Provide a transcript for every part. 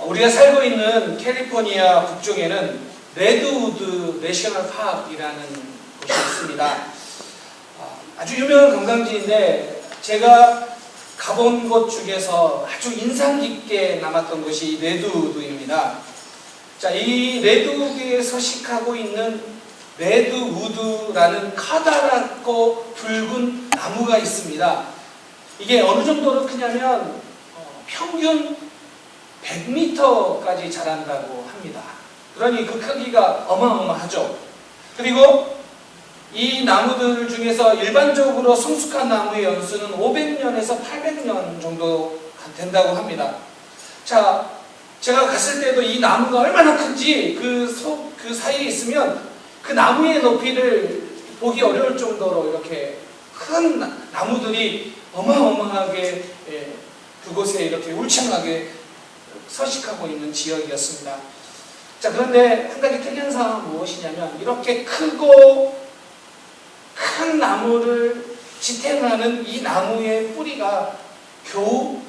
우리가 살고 있는 캘리포니아 북쪽에는 레드우드 내셔널 파크이라는 곳이 있습니다. 아주 유명한 관광지인데 제가 가본 곳 중에서 아주 인상 깊게 남았던 곳이 레드우드입니다. 자, 이 레드우드에 서식하고 있는 레드우드라는 커다랗고 붉은 나무가 있습니다. 이게 어느 정도로 크냐면 평균 100m까지 자란다고 합니다. 그러니 그 크기가 어마어마하죠. 그리고 이 나무들 중에서 일반적으로 성숙한 나무의 연수는 500년에서 800년 정도 된다고 합니다. 자, 제가 갔을 때도 이 나무가 얼마나 큰지 그 사이에 있으면 그 나무의 높이를 보기 어려울 정도로 이렇게 큰 나무들이 어마어마하게 그곳에 이렇게 울창하게 서식하고 있는 지역이었습니다. 자, 그런데 한 가지 특이한 사항은 무엇이냐면 이렇게 크고 큰 나무를 지탱하는 이 나무의 뿌리가 겨우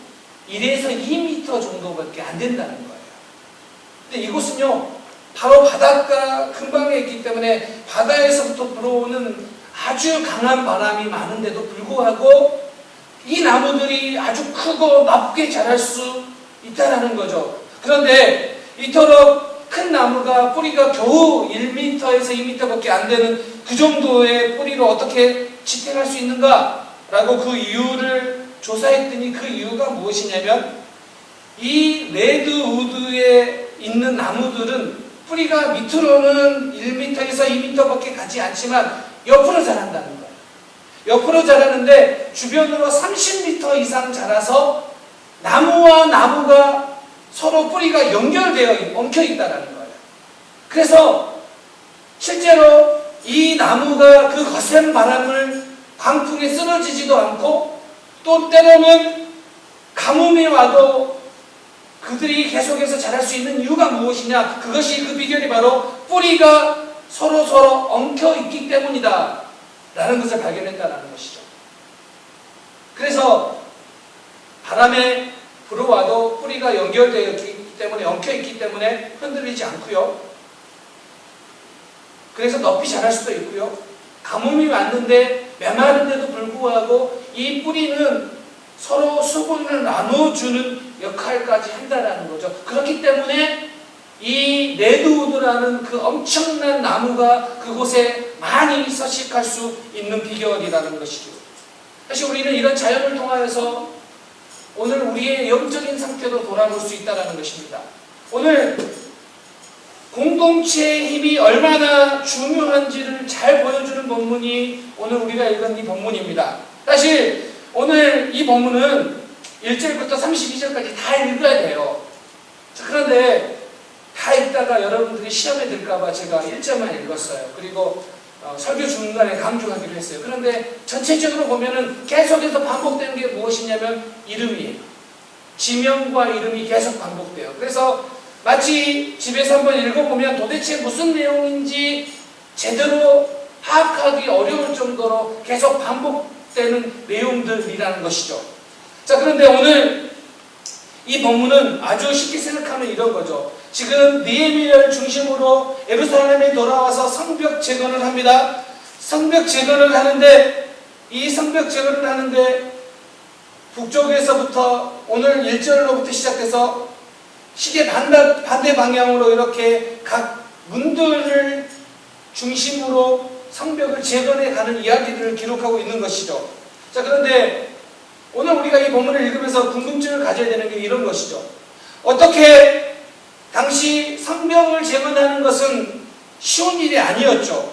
1에서 2m 정도밖에 안 된다는 거예요. 근데 이곳은요, 바로 바닷가 근방에 있기 때문에 바다에서부터 불어오는 아주 강한 바람이 많은데도 불구하고 이 나무들이 아주 크고 높게 자랄 수 있다는 거죠. 그런데 이토록 큰 나무가 뿌리가 겨우 1m에서 2m밖에 안 되는 그 정도의 뿌리를 어떻게 지탱할 수 있는가? 라고 그 이유를 조사했더니 그 이유가 무엇이냐면 이 레드우드에 있는 나무들은 뿌리가 밑으로는 1m에서 2m밖에 가지 않지만 옆으로 자란다는 거예요. 옆으로 자라는데 주변으로 30m 이상 자라서 나무와 나무가 서로 뿌리가 연결되어 엉켜 있다는 거예요. 그래서 실제로 이 나무가 그 거센 바람을 광풍에 쓰러지지도 않고 또 때로는 가뭄이 와도 그들이 계속해서 자랄 수 있는 이유가 무엇이냐? 그것이 그 비결이 바로 뿌리가 서로 엉켜 있기 때문이다 라는 것을 발견했다는 것이죠. 그래서 바람에 불어와도 뿌리가 연결되어 있기 때문에 엉켜 있기 때문에 흔들리지 않고요. 그래서 높이 자랄 수도 있고요. 가뭄이 왔는데 메마른데도 불구하고 이 뿌리는 서로 수분을 나눠주는 역할까지 한다는 거죠. 그렇기 때문에 이 레드우드라는 그 엄청난 나무가 그곳에 많이 서식할 수 있는 비결이라는 것이죠. 사실 우리는 이런 자연을 통하여서 오늘 우리의 영적인 상태로 돌아볼 수 있다는 것입니다. 오늘 공동체의 힘이 얼마나 중요한지를 잘 보여주는 본문이 오늘 우리가 읽은 이 본문입니다. 사실 오늘 이 본문은 1절부터 32절까지 다 읽어야 돼요. 그런데 다 읽다가 여러분들이 시험에 들까봐 제가 1절만 읽었어요. 그리고 설교 중간에 강조하기로 했어요. 그런데 전체적으로 보면은 계속해서 반복되는 게 무엇이냐면 이름이에요. 지명과 이름이 계속 반복돼요. 그래서 마치 집에서 한번 읽어보면 도대체 무슨 내용인지 제대로 파악하기 어려울 정도로 계속 반복되는 내용들이라는 것이죠. 자, 그런데 오늘 이 본문은 아주 쉽게 생각하면 이런 거죠. 지금 느헤미야를 중심으로 예루살렘에 돌아와서 성벽 재건을 합니다. 성벽 재건을 하는데 이 성벽 재건을 하는데 북쪽에서부터 오늘 1절로부터 시작해서 시계 반대 방향으로 이렇게 각 문들을 중심으로 성벽을 재건해 가는 이야기들을 기록하고 있는 것이죠. 자, 그런데 오늘 우리가 이 본문을 읽으면서 궁금증을 가져야 되는 게 이런 것이죠. 어떻게 당시 성벽을 재건하는 것은 쉬운 일이 아니었죠.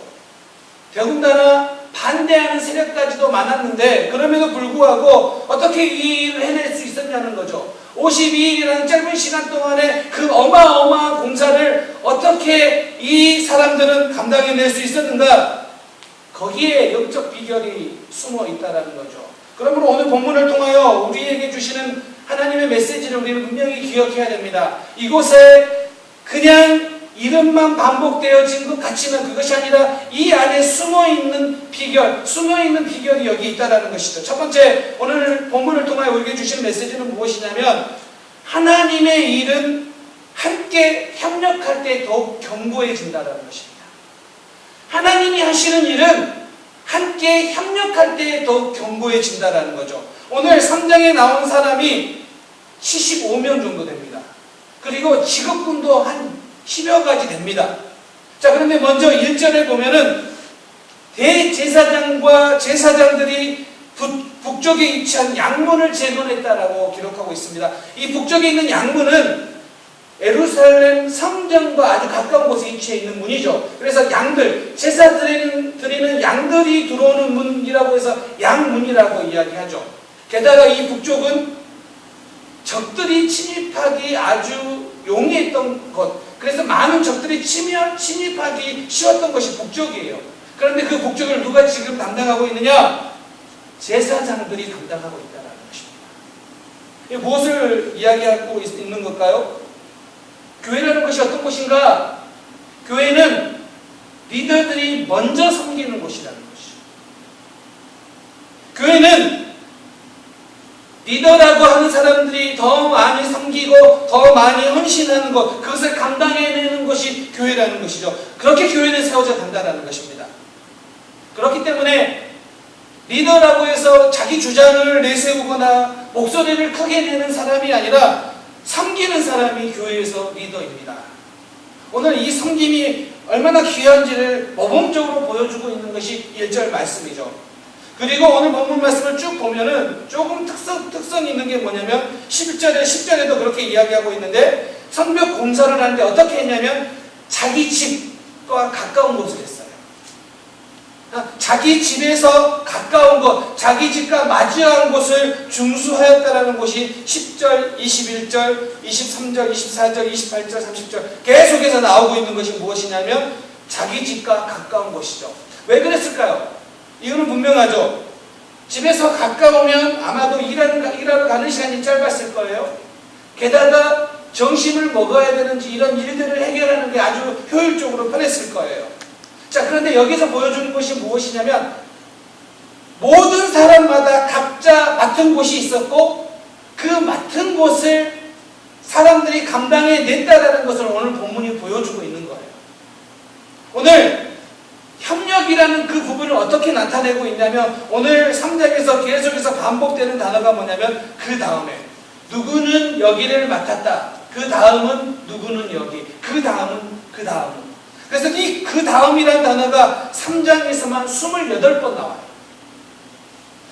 더군다나 반대하는 세력까지도 많았는데 그럼에도 불구하고 어떻게 이 일을 해낼 수 있었냐는 거죠. 52일이라는 짧은 시간 동안에 그 어마어마한 공사를 어떻게 이 사람들은 감당해낼 수 있었는가? 거기에 영적 비결이 숨어 있다는 거죠. 그러므로 오늘 본문을 통하여 우리에게 주시는 하나님의 메시지를 우리는 분명히 기억해야 됩니다. 이곳에 그냥 이름만 반복되어진 것 같지만 그것이 아니라 이 안에 숨어있는 비결이 여기 있다는 것이죠. 첫 번째, 오늘 본문을 통하여 우리에게 주시는 메시지는 무엇이냐면 하나님의 일은 함께 협력할 때 더욱 견고해진다는 것입니다. 하나님이 하시는 일은 함께 협력할 때 더욱 견고해진다는 거죠. 오늘 3장에 나온 사람이 75명 정도 됩니다. 그리고 직업군도 한 10여 가지 됩니다. 자, 그런데 먼저 1절에 보면은 대제사장과 제사장들이 북쪽에 위치한 양문을 재건했다라고 기록하고 있습니다. 이 북쪽에 있는 양문은 예루살렘 성전과 아주 가까운 곳에 위치해 있는 문이죠. 그래서 양들, 제사 드리는 양들이 들어오는 문이라고 해서 양문이라고 이야기하죠. 게다가 이 북쪽은 적들이 침입하기 아주 용이했던 곳, 그래서 많은 적들이 침입하기 쉬웠던 것이 북쪽이에요. 그런데 그 북쪽을 누가 지금 담당하고 있느냐? 제사장들이 담당하고 있다는 것입니다. 무엇을 이야기하고 있는 걸까요? 교회라는 것이 어떤 곳인가? 교회는 리더들이 먼저 섬기는 곳이라는 것이죠. 교회는 리더라고 하는 사람들이 더 많이 섬기고 더 많이 헌신하는 것, 그것을 감당해내는 것이 교회라는 것이죠. 그렇게 교회는 세워져 간다는 것입니다. 그렇기 때문에 리더라고 해서 자기 주장을 내세우거나 목소리를 크게 내는 사람이 아니라 섬기는 사람이 교회에서 리더입니다. 오늘 이 섬김이 얼마나 귀한지를 모범적으로 보여주고 있는 것이 1절 말씀이죠. 그리고 오늘 본문 말씀을 쭉 보면은 조금 특성 있는 게 뭐냐면 10절에도 그렇게 이야기하고 있는데, 성벽 공사를 하는데 어떻게 했냐면 자기 집과 가까운 곳을 했어요. 자기 집에서 가까운 곳, 자기 집과 마주한 곳을 중수하였다라는 것이 10절, 21절, 23절, 24절, 28절, 30절 계속해서 나오고 있는 것이 무엇이냐면 자기 집과 가까운 곳이죠. 왜 그랬을까요? 이유는 분명하죠. 집에서 가까우면 아마도 일하러 가는 시간이 짧았을 거예요. 게다가 점심을 먹어야 되는지 이런 일들을 해결하는 게 아주 효율적으로 편했을 거예요. 자, 그런데 여기서 보여주는 것이 무엇이냐면 모든 사람마다 각자 맡은 곳이 있었고 그 맡은 곳을 사람들이 감당해냈다라는 것을 오늘 본문이 보여주고 있는 거예요. 오늘 협력이라는 그 부분을 어떻게 나타내고 있냐면 오늘 3장에서 계속해서 반복되는 단어가 뭐냐면 그 다음에 누구는 여기를 맡았다. 그 다음은 누구는 여기. 그 다음은 그 다음은. 그래서 이 그 다음이라는 단어가 3장에서만 28번 나와요.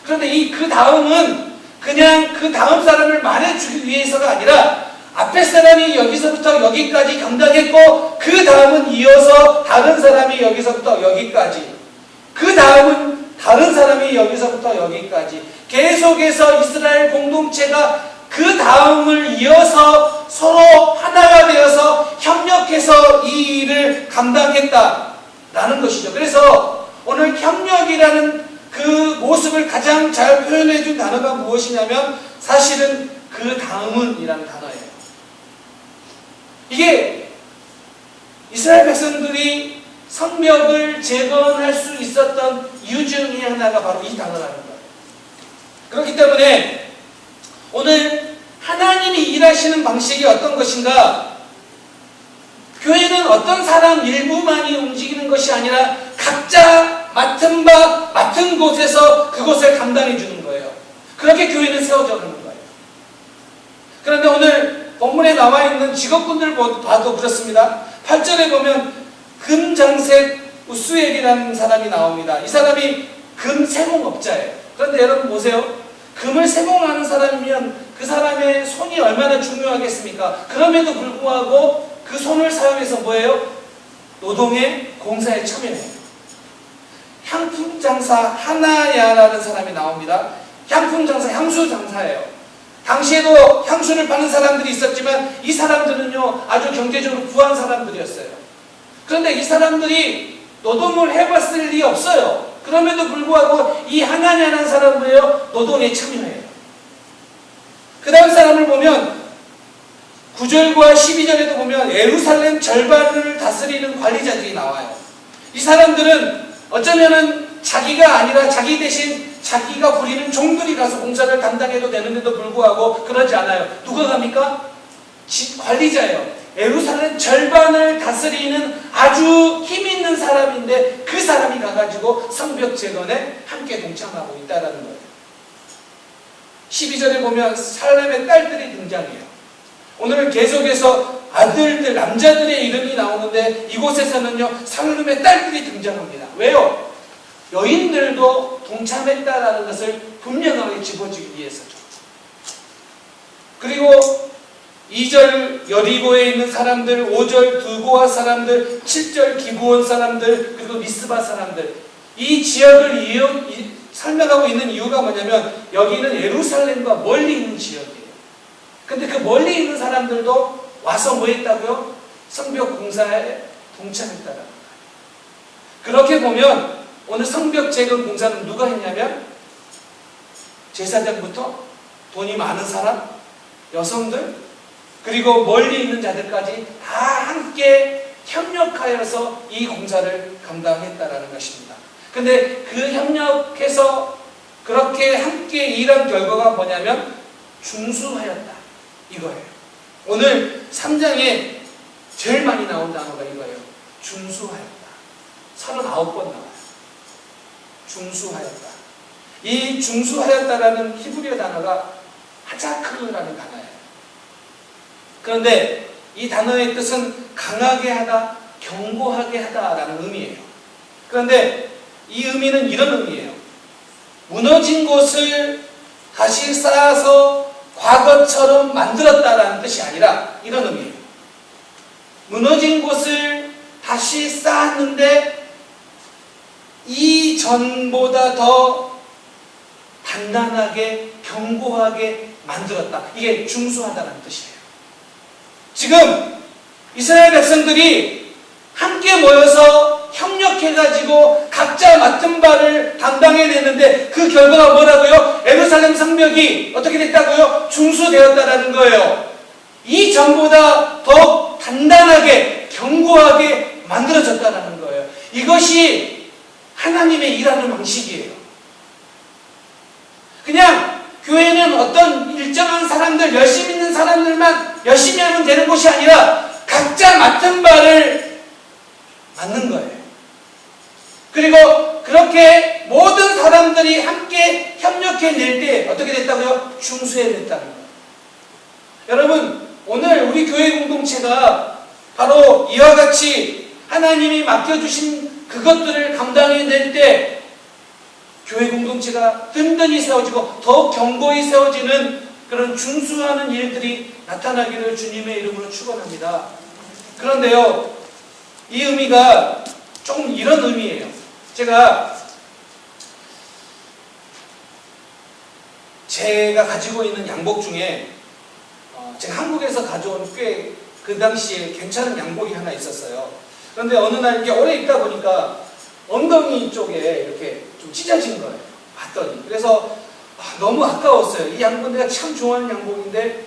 그런데 이 그 다음은 그냥 그 다음 사람을 말해주기 위해서가 아니라 앞에 사람이 여기서부터 여기까지 감당했고 그 다음은 이어서 다른 사람이 여기서부터 여기까지, 그 다음은 다른 사람이 여기서부터 여기까지 계속해서 이스라엘 공동체가 그 다음을 이어서 서로 하나가 되어서 협력해서 이 일을 감당했다라는 것이죠. 그래서 오늘 협력이라는 그 모습을 가장 잘 표현해 준 단어가 무엇이냐면 사실은 그 다음은 이라는 단어예요. 이게 이스라엘 백성들이 성벽을 재건할 수 있었던 이유 중에 하나가 바로 이 단어라는 거예요. 그렇기 때문에 오늘 하나님이 일하시는 방식이 어떤 것인가? 교회는 어떤 사람 일부만이 움직이는 것이 아니라 각자 맡은 바, 맡은 곳에서 그것을 감당해 주는 거예요. 그렇게 교회는 세워져 가는 거예요. 그런데 오늘 본문에 나와 있는 직업군들 봐도 그렇습니다. 8절에 보면 금장색 우스엘이라는 사람이 나옵니다. 이 사람이 금 세공업자예요. 그런데 여러분 보세요. 금을 세공하는 사람이면 그 사람의 손이 얼마나 중요하겠습니까? 그럼에도 불구하고 그 손을 사용해서 뭐예요? 노동의 공사에 참여해요. 향품장사 하나야라는 사람이 나옵니다. 향품장사, 향수장사예요. 당시에도 향수를 파는 사람들이 있었지만 이 사람들은요 아주 경제적으로 부한 사람들이었어요. 그런데 이 사람들이 노동을 해봤을 리 없어요. 그럼에도 불구하고 이 하나냐라는 사람은요 노동에 참여해요. 그 다음 사람을 보면 9절과 12절에도 보면 예루살렘 절반을 다스리는 관리자들이 나와요. 이 사람들은 어쩌면은 자기가 아니라 자기 대신 자기가 부리는 종들이 가서 공사를 담당해도 되는데도 불구하고 그러지 않아요. 누가 갑니까? 관리자예요. 예루살렘 절반을 다스리는 아주 힘 있는 사람인데 그 사람이 가가지고 성벽 재건에 함께 동참하고 있다는 거예요. 12절에 보면 살렘의 딸들이 등장해요. 오늘은 계속해서 아들들, 남자들의 이름이 나오는데 이곳에서는요 살렘의 딸들이 등장합니다. 왜요? 여인들도 동참했다라는 것을 분명하게 짚어주기 위해서죠. 그리고 2절 여리고에 있는 사람들, 5절 두고아 사람들, 7절 기브온 사람들, 그리고 미스바 사람들, 이 지역을 설명하고 있는 이유가 뭐냐면 여기는 예루살렘과 멀리 있는 지역이에요. 근데 그 멀리 있는 사람들도 와서 뭐 했다고요? 성벽 공사에 동참했다라는 거예요. 그렇게 보면 오늘 성벽 재건 공사는 누가 했냐면 제사장부터 돈이 많은 사람, 여성들, 그리고 멀리 있는 자들까지 다 함께 협력하여서 이 공사를 감당했다라는 것입니다. 근데 그 협력해서 그렇게 함께 일한 결과가 뭐냐면 중수하였다 이거예요. 오늘 3장에 제일 많이 나온 단어가 이거예요. 중수하였다. 39번 나와요. 중수하였다. 이 중수하였다라는 히브리어 단어가 하자크라는 단어예요. 그런데 이 단어의 뜻은 강하게 하다, 견고하게 하다라는 의미예요. 그런데 이 의미는 이런 의미예요. 무너진 곳을 다시 쌓아서 과거처럼 만들었다라는 뜻이 아니라 이런 의미예요. 무너진 곳을 다시 쌓았는데 이전보다 더 단단하게 견고하게 만들었다. 이게 중수하다라는 뜻이에요. 지금 이스라엘 백성들이 함께 모여서 협력해가지고 각자 맡은 바를 담당해냈는데 그 결과가 뭐라고요? 예루살렘 성벽이 어떻게 됐다고요? 중수되었다라는 거예요. 이전보다 더 단단하게 견고하게 만들어졌다는 거예요. 이것이 하나님의 일하는 방식이에요. 그냥 교회는 어떤 일정한 사람들, 열심히 있는 사람들만 열심히 하면 되는 곳이 아니라 각자 맡은 바를 맡는 거예요. 그리고 그렇게 모든 사람들이 함께 협력해낼 때 어떻게 됐다고요? 중수해냈다는 거예요. 여러분, 오늘 우리 교회 공동체가 바로 이와 같이 하나님이 맡겨주신 그것들을 감당해낼 때 교회 공동체가 든든히 세워지고 더욱 견고히 세워지는 그런 중수하는 일들이 나타나기를 주님의 이름으로 축원합니다. 그런데요, 이 의미가 조금 이런 의미예요. 제가 가지고 있는 양복 중에 제가 한국에서 가져온 꽤 그 당시에 괜찮은 양복이 하나 있었어요. 그런데 어느 날 이렇게 오래 입다 보니까 엉덩이 쪽에 이렇게 좀 찢어진 거예요. 봤더니. 그래서 너무 아까웠어요. 이 양복 내가 참 좋아하는 양복인데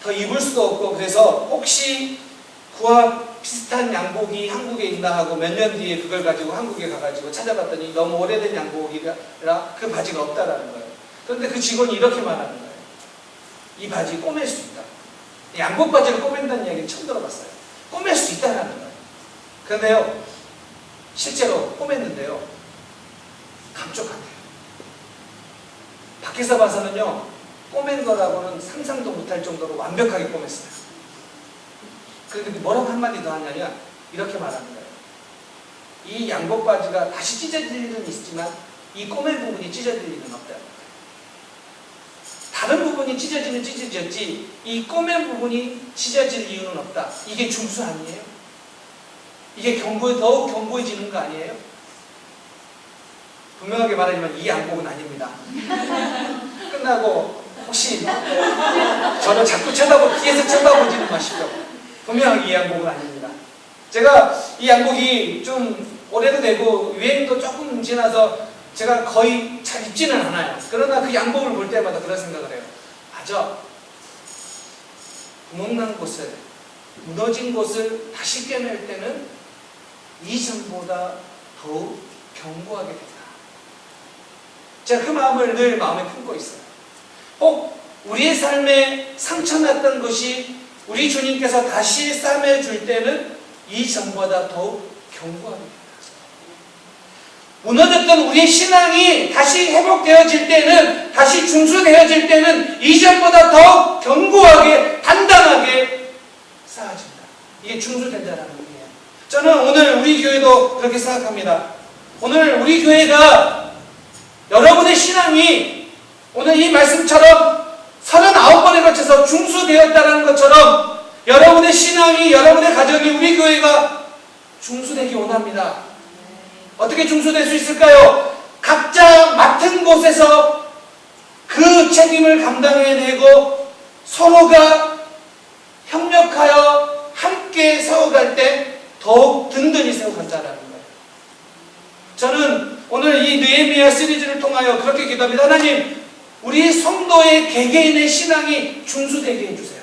더 입을 수도 없고, 그래서 혹시 그와 비슷한 양복이 한국에 있나 하고 몇 년 뒤에 그걸 가지고 한국에 가가지고 찾아봤더니 너무 오래된 양복이라 그 바지가 없다라는 거예요. 그런데 그 직원이 이렇게 말하는 거예요. 이 바지 꼬맬 수 있다. 양복 바지를 꼬맨다는 이야기를 처음 들어봤어요. 꼬맬 수 있다라는 거예요. 그런데요, 실제로 꼬맸는데요, 감쪽같아요. 밖에서 봐서는요, 꼬맨 거라고는 상상도 못할 정도로 완벽하게 꼬맸어요. 그런데 뭐라고 한마디 더 하냐면 이렇게 말하는 거예요. 이 양복 바지가 다시 찢어질 일은 있지만 이 꼬맨 부분이 찢어질 일은 없다. 다른 부분이 찢어지면 찢어졌지 이 꼬맨 부분이 찢어질 이유는 없다. 이게 중수 아니에요? 이게 더욱 견고해지는 거 아니에요? 분명하게 말하지만 이 양복은 아닙니다. 끝나고 혹시 저를 자꾸 뒤에서 쳐다보지는 마시죠. 분명하게 이 양복은 아닙니다. 제가 이 양복이 좀 오래도 되고 유행도 조금 지나서 제가 거의 잘 입지는 않아요. 그러나 그 양복을 볼 때마다 그런 생각을 해요. 맞아. 구멍난 곳을, 무너진 곳을 다시 꿰맬 때는 이전보다 더욱 견고하게 된다. 제가 그 마음을 늘 마음에 품고 있어요. 꼭 우리의 삶에 상처났던 것이 우리 주님께서 다시 싸매줄 때는 이전보다 더욱 견고하게 됩니다. 무너졌던 우리의 신앙이 다시 회복되어질 때는, 다시 중수되어질 때는 이전보다 더욱 견고하게, 단단하게 쌓아진다. 이게 중수된다는 의미예요. 저는 오늘 우리 교회도 그렇게 생각합니다. 오늘 우리 교회가 여러분의 신앙이 오늘 이 말씀처럼 39번에 걸쳐서 중수되었다는 것처럼 여러분의 신앙이, 여러분의 가정이, 우리 교회가 중수되기 원합니다. 어떻게 중수될 수 있을까요? 각자 맡은 곳에서 그 책임을 감당해내고 서로가 협력하여 함께 세워갈 때 더욱 든든히 세워간다는 거예요. 저는 오늘 이 느헤미야 시리즈를 통하여 그렇게 기도합니다. 하나님, 우리 성도의 개개인의 신앙이 중수되게 해주세요.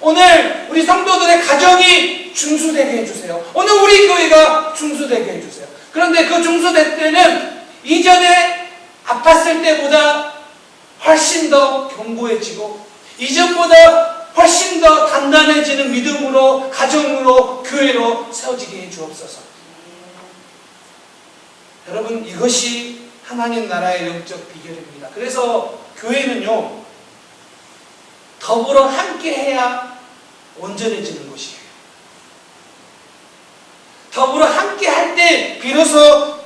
오늘 우리 성도들의 가정이 중수되게 해주세요. 오늘 우리 교회가 중수되게 해주세요. 그런데 그 중수될 때는 이전에 아팠을 때보다 훨씬 더 견고해지고 이전보다 훨씬 더 단단해지는 믿음으로, 가정으로, 교회로 세워지게 해 주옵소서. 여러분, 이것이 하나님 나라의 영적 비결입니다. 그래서 교회는요, 더불어 함께 해야 온전해지는 것이에요. 더불어 함께 할 때 비로소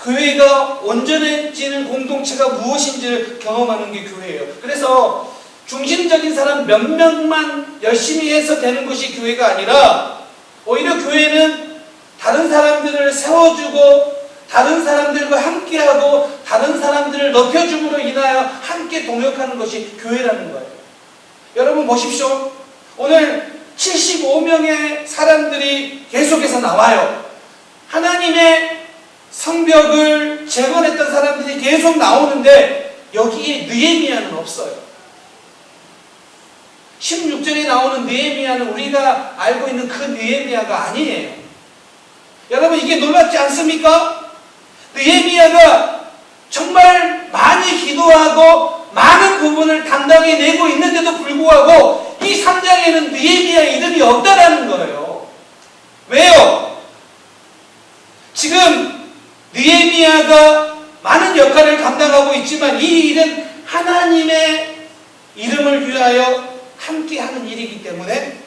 교회가 온전해지는 공동체가 무엇인지를 경험하는 게 교회예요. 그래서 중심적인 사람 몇 명만 열심히 해서 되는 것이 교회가 아니라 오히려 교회는 다른 사람들을 세워주고 다른 사람들과 함께하고 다른 사람들을 높여줌으로 인하여 함께 동역하는 것이 교회라는 거예요. 여러분 보십시오. 오늘 75명의 사람들이 계속해서 나와요. 하나님의 성벽을 재건했던 사람들이 계속 나오는데 여기에 느헤미야는 없어요. 16절에 나오는 느헤미야는 우리가 알고 있는 그 느헤미야가 아니에요. 여러분, 이게 놀랍지 않습니까? 느헤미야가 정말 많이 기도하고 많은 부분을 담당해내고 있는데도 불구하고 이 3장에는 느헤미야 이름이 없다라는 거예요. 왜요? 지금 느헤미야가 많은 역할을 감당하고 있지만 이 일은 하나님의 이름을 위하여 함께하는 일이기 때문에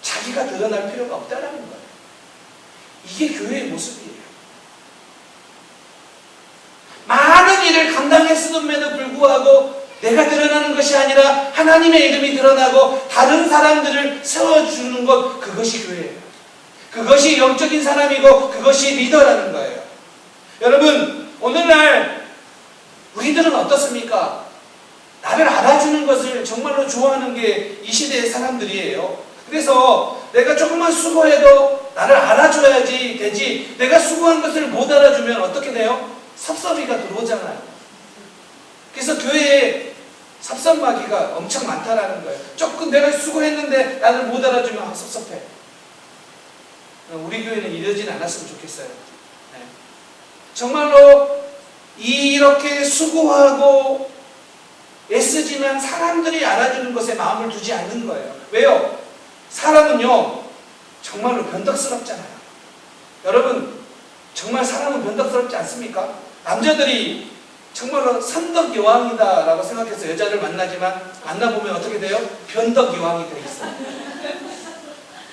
자기가 드러날 필요가 없다라는 거예요. 이게 교회의 모습이에요. 많은 일을 감당했음에도 불구하고 내가 드러나는 것이 아니라 하나님의 이름이 드러나고 다른 사람들을 세워주는 것, 그것이 교회예요. 그것이 영적인 사람이고 그것이 리더라는 거예요. 여러분, 오늘날 우리들은 어떻습니까? 나를 알아주는 것을 정말로 좋아하는 게 이 시대의 사람들이에요. 그래서 내가 조금만 수고해도 나를 알아줘야지 되지, 내가 수고한 것을 못 알아주면 어떻게 돼요? 섭섭이가 들어오잖아요. 그래서 교회에 섭섭마귀가 엄청 많다라는 거예요. 조금 내가 수고했는데 나를 못 알아주면 섭섭해. 우리 교회는 이러진 않았으면 좋겠어요. 네. 정말로 이렇게 수고하고 애쓰지만 사람들이 알아주는 것에 마음을 두지 않는 거예요. 왜요? 사람은요, 정말로 변덕스럽잖아요. 여러분, 정말 사람은 변덕스럽지 않습니까? 남자들이 정말로 선덕여왕이다 라고 생각해서 여자를 만나지만 만나보면 어떻게 돼요? 변덕여왕이 되어 있어요.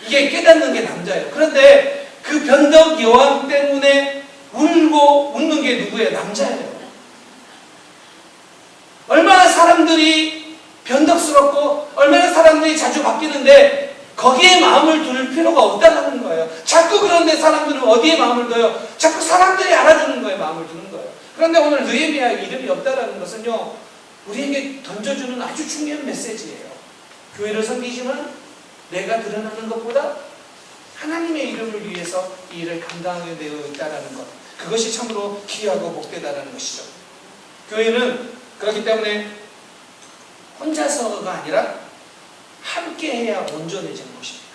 이게 깨닫는 게 남자예요. 그런데 그 변덕여왕 때문에 울고 웃는 게 누구예요? 남자예요. 얼마나 사람들이 변덕스럽고 얼마나 사람들이 자주 바뀌는데 거기에 마음을 둘 필요가 없다는 거예요. 자꾸 그런데 사람들은 어디에 마음을 둬요? 자꾸 사람들이 알아주는 거에 마음을 두는 거예요. 그런데 오늘 느헤미야 이름이 없다는 것은요, 우리에게 던져주는 아주 중요한 메시지예요. 교회를 섬기지만 내가 드러나는 것보다 하나님의 이름을 위해서 이 일을 감당하게 되어 있다는 것, 그것이 참으로 귀하고 복되다는 것이죠. 교회는 그렇기 때문에 혼자서가 아니라 함께해야 온전해지는 것입니다.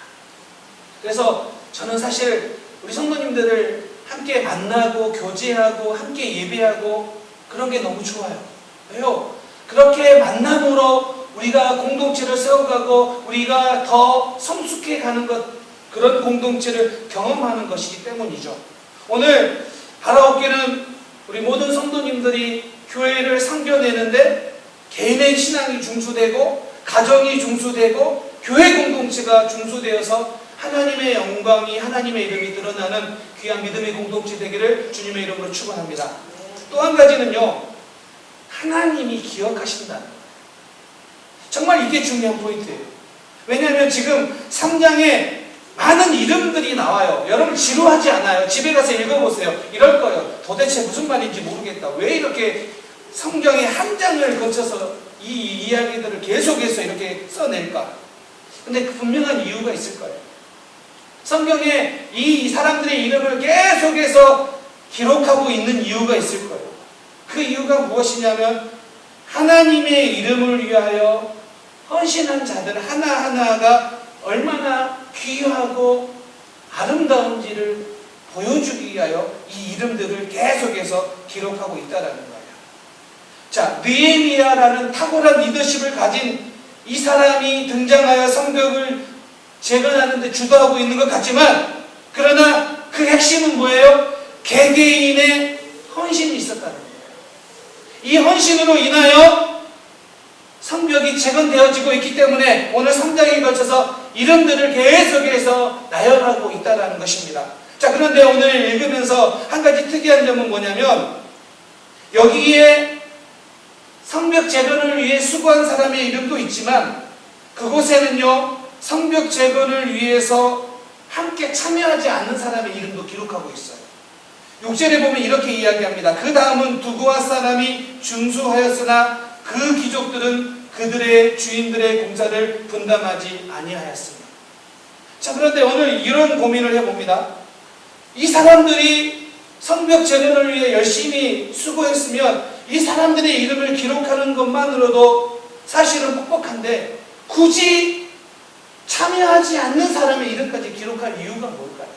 그래서 저는 사실 우리 성도님들을 함께 만나고 교제하고 함께 예배하고 그런 게 너무 좋아요. 왜요? 그렇게 만남으로 우리가 공동체를 세워가고 우리가 더 성숙해가는 것, 그런 공동체를 경험하는 것이기 때문이죠. 오늘 바라옵기는 우리 모든 성도님들이 교회를 상겨내는데 개인의 신앙이 중수되고 가정이 중수되고 교회 공동체가 중수되어서 하나님의 영광이, 하나님의 이름이 드러나는 귀한 믿음의 공동체 되기를 주님의 이름으로 축원합니다. 또 한 가지는요, 하나님이 기억하신다는 거예요. 정말 이게 중요한 포인트예요. 왜냐하면 지금 3장에 많은 이름들이 나와요. 여러분 지루하지 않아요? 집에 가서 읽어보세요. 이럴 거예요. 도대체 무슨 말인지 모르겠다. 왜 이렇게 성경의 한 장을 거쳐서 이 이야기들을 계속해서 이렇게 써낼까? 근데 그 분명한 이유가 있을 거예요. 성경에 이 사람들의 이름을 계속해서 기록하고 있는 이유가 있을 거예요. 그 이유가 무엇이냐면 하나님의 이름을 위하여 헌신한 자들 하나하나가 얼마나 귀하고 아름다운지를 보여주기 위하여 이 이름들을 계속해서 기록하고 있다는 거예요. 자, 느헤미야라는 탁월한 리더십을 가진 이 사람이 등장하여 성벽을 재건하는 데 주도하고 있는 것 같지만, 그러나 그 핵심은 뭐예요? 개개인의 헌신이 있었다는 거예요. 이 헌신으로 인하여 성벽이 재건되어지고 있기 때문에 오늘 3장에 걸쳐서 이름들을 계속해서 나열하고 있다는 것입니다. 자, 그런데 오늘 읽으면서 한 가지 특이한 점은 뭐냐면, 여기에 성벽 재건을 위해 수고한 사람의 이름도 있지만 그곳에는요, 성벽 재건을 위해서 함께 참여하지 않는 사람의 이름도 기록하고 있어요. 6절에 보면 이렇게 이야기합니다. 그 다음은 두고아 사람이 준수하였으나 그 귀족들은 그들의 주인들의 공사를 분담하지 아니하였습니다. 자, 그런데 오늘 이런 고민을 해봅니다. 이 사람들이 성벽 재건을 위해 열심히 수고했으면 이 사람들의 이름을 기록하는 것만으로도 사실은 뻑뻑한데 굳이 참여하지 않는 사람의 이름까지 기록할 이유가 뭘까요?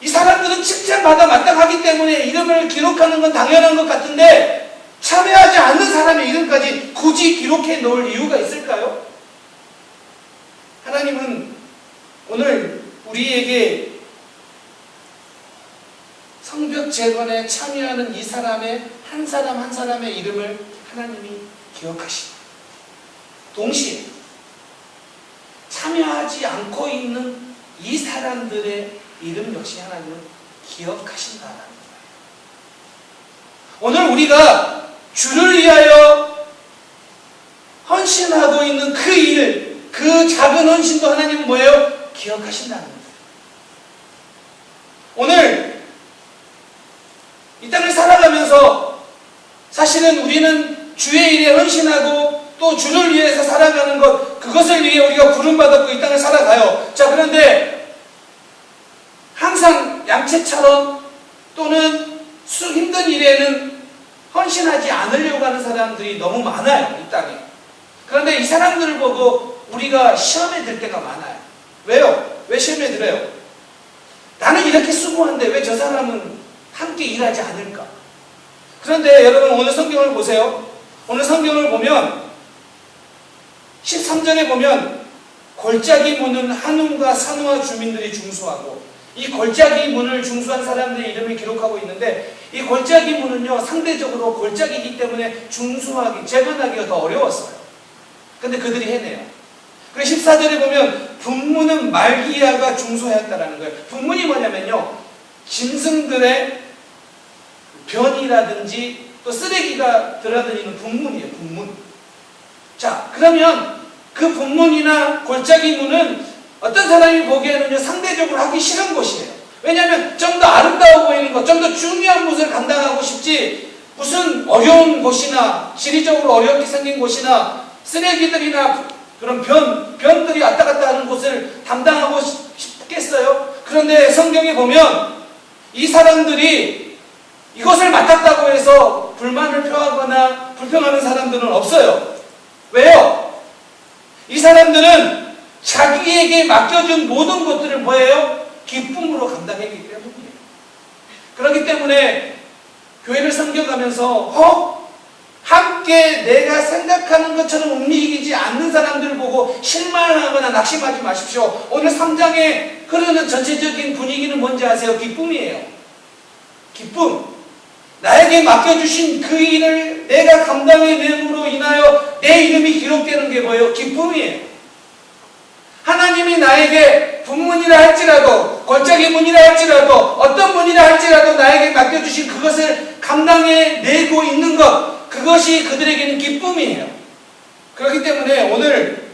이 사람들은 칭찬받아 마땅하기 때문에 이름을 기록하는 건 당연한 것 같은데 참여하지 않는 사람의 이름까지 굳이 기록해 놓을 이유가 있을까요? 하나님은 오늘 우리에게 성벽 재건에 참여하는 이 사람의 한 사람 한 사람의 이름을 하나님이 기억하십니다. 동시에 참여하지 않고 있는 이 사람들의 이름 역시 하나님은 기억하신다는 거예요. 오늘 우리가 주를 위하여 헌신하고 있는 그 일, 그 작은 헌신도 하나님은 뭐예요? 기억하신다는 거예요. 오늘 이 땅을 살아가면서 사실은 우리는 주의 일에 헌신하고 또 주를 위해서 살아가는 것, 그것을 위해 우리가 부름받았고 이 땅을 살아가요. 자, 그런데 항상 양채처럼 또는 힘든 일에는 헌신하지 않으려고 하는 사람들이 너무 많아요, 이 땅에. 그런데 이 사람들을 보고 우리가 시험에 들 때가 많아요. 왜요? 왜 시험에 들어요? 나는 이렇게 수고한데 왜 저 사람은 함께 일하지 않을까? 그런데 여러분 오늘 성경을 보세요. 오늘 성경을 보면 13절에 보면 골짜기 문은 한움과 산후와 주민들이 중수하고, 이 골짜기 문을 중수한 사람들의 이름을 기록하고 있는데, 이 골짜기 문은요 상대적으로 골짜기이기 때문에 중수하기, 재건하기가 더 어려웠어요. 근데 그들이 해내요. 그리고 14절에 보면 분문은 말기야가 중수하였다라는 거예요. 분문이 뭐냐면요, 짐승들의 변이라든지 또 쓰레기가 들어다니는 분문이에요. 분문. 자, 그러면 그 분문이나 골짜기 문은 어떤 사람이 보기에는 상대적으로 하기 싫은 곳이에요. 왜냐하면 좀 더 아름다워 보이는 것, 좀 더 중요한 곳을 감당하고 싶지, 무슨 어려운 곳이나 지리적으로 어렵게 생긴 곳이나 쓰레기들이나 그런 변들이 왔다 갔다 하는 곳을 담당하고 싶겠어요? 그런데 성경에 보면 이 사람들이 이것을 맡았다고 해서 불만을 표하거나 불평하는 사람들은 없어요. 왜요? 이 사람들은 자기에게 맡겨준 모든 것들을 뭐예요? 기쁨으로 감당했기 때문이에요. 그렇기 때문에 교회를 섬겨가면서 함께 내가 생각하는 것처럼 움직이지 않는 사람들을 보고 실망하거나 낙심하지 마십시오. 오늘 3장에 흐르는 전체적인 분위기는 뭔지 아세요? 기쁨이에요. 기쁨. 나에게 맡겨주신 그 일을 내가 감당해냄으로 인하여 내 이름이 기록되는 게 뭐예요? 기쁨이에요. 하나님이 나에게 분문이라 할지라도, 골짜기 문이라 할지라도, 어떤 문이라 할지라도 나에게 맡겨주신 그것을 감당해내고 있는 것, 그것이 그들에게는 기쁨이에요. 그렇기 때문에 오늘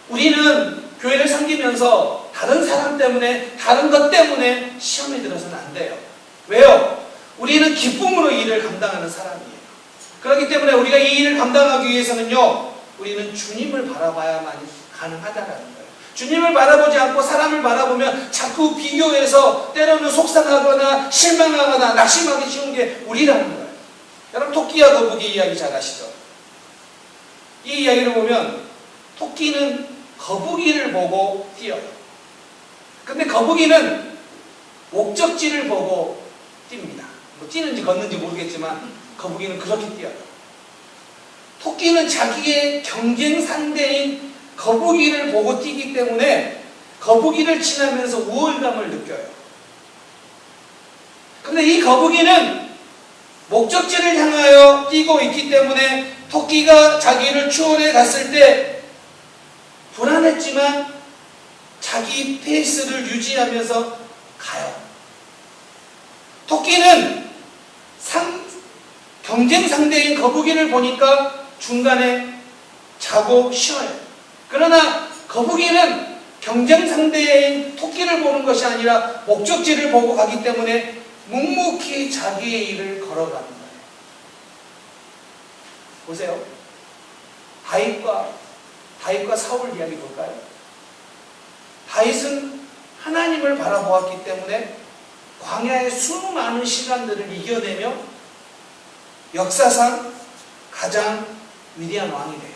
우리는 교회를 섬기면서 다른 사람 때문에, 다른 것 때문에 시험에 들어서는 안 돼요. 왜요? 우리는 기쁨으로 이 일을 감당하는 사람이에요. 그렇기 때문에 우리가 이 일을 감당하기 위해서는요, 우리는 주님을 바라봐야만 가능하다는 거예요. 주님을 바라보지 않고 사람을 바라보면 자꾸 비교해서 때로는 속상하거나 실망하거나 낙심하기 쉬운 게 우리라는 거예요. 여러분, 토끼와 거북이 이야기 잘 아시죠? 이 이야기를 보면 토끼는 거북이를 보고 뛰어요. 근데 거북이는 목적지를 보고 뜁니다. 뭐 뛰는지 걷는지 모르겠지만 거북이는 그렇게 뛰어요. 토끼는 자기의 경쟁 상대인 거북이를 보고 뛰기 때문에 거북이를 지나면서 우월감을 느껴요. 근데 이 거북이는 목적지를 향하여 뛰고 있기 때문에 토끼가 자기를 추월해 갔을 때 불안했지만 자기 페이스를 유지하면서 가요. 토끼는 경쟁 상대인 거북이를 보니까 중간에 자고 쉬어요. 그러나 거북이는 경쟁 상대인 토끼를 보는 것이 아니라 목적지를 보고 가기 때문에 묵묵히 자기의 일을 걸어가는 거예요. 보세요. 다윗과 사울 이야기 볼까요? 다윗은 하나님을 바라보았기 때문에 광야의 수많은 시간들을 이겨내며 역사상 가장 위대한 왕이 돼요.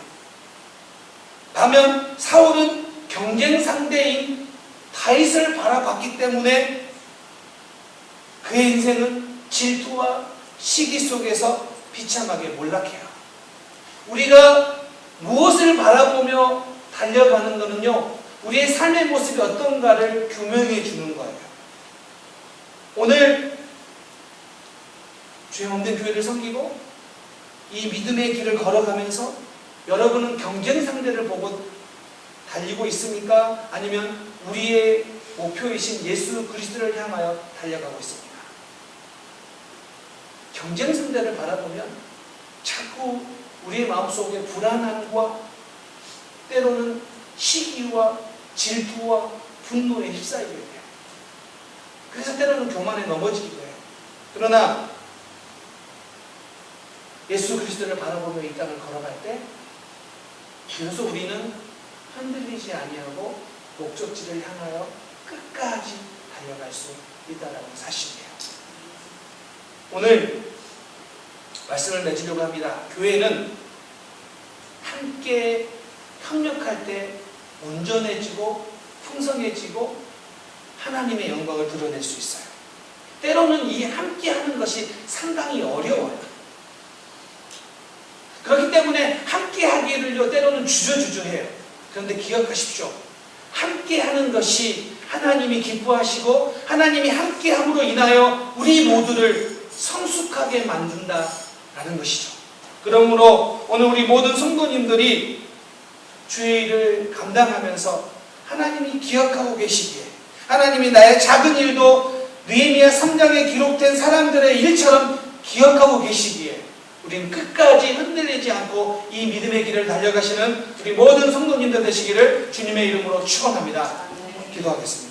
반면 사울은 경쟁 상대인 다윗을 바라봤기 때문에 그의 인생은 질투와 시기 속에서 비참하게 몰락해요. 우리가 무엇을 바라보며 달려가는 것은요, 우리의 삶의 모습이 어떤가를 규명해 주는 거예요. 오늘 죄 없는 교회를 섬기고 이 믿음의 길을 걸어가면서 여러분은 경쟁 상대를 보고 달리고 있습니까? 아니면 우리의 목표이신 예수 그리스도를 향하여 달려가고 있습니까? 경쟁 상대를 바라보면 자꾸 우리의 마음속에 불안함과 때로는 시기와 질투와 분노에 휩싸이게 돼요. 그래서 때로는 교만에 넘어지기도 해요. 그러나 예수 그리스도를 바라보며 이 땅을 걸어갈 때 비로소 우리는 흔들리지 아니하고 목적지를 향하여 끝까지 달려갈 수 있다는 사실이에요. 오늘 말씀을 맺으려고 합니다. 교회는 함께 협력할 때 온전해지고 풍성해지고 하나님의 영광을 드러낼 수 있어요. 때로는 이 함께하는 것이 상당히 어려워요. 그렇기 때문에 함께하기를요, 때로는 주저주저해요. 그런데 기억하십시오. 함께하는 것이 하나님이 기뻐하시고 하나님이 함께함으로 인하여 우리 모두를 성숙하게 만든다라는 것이죠. 그러므로 오늘 우리 모든 성도님들이 주의 일을 감당하면서 하나님이 기억하고 계시기에, 하나님이 나의 작은 일도 느헤미야 3장에 기록된 사람들의 일처럼 기억하고 계시기에 우리는 끝까지 흔들리지 않고 이 믿음의 길을 달려가시는 우리 모든 성도님들 되시기를 주님의 이름으로 축원합니다. 기도하겠습니다.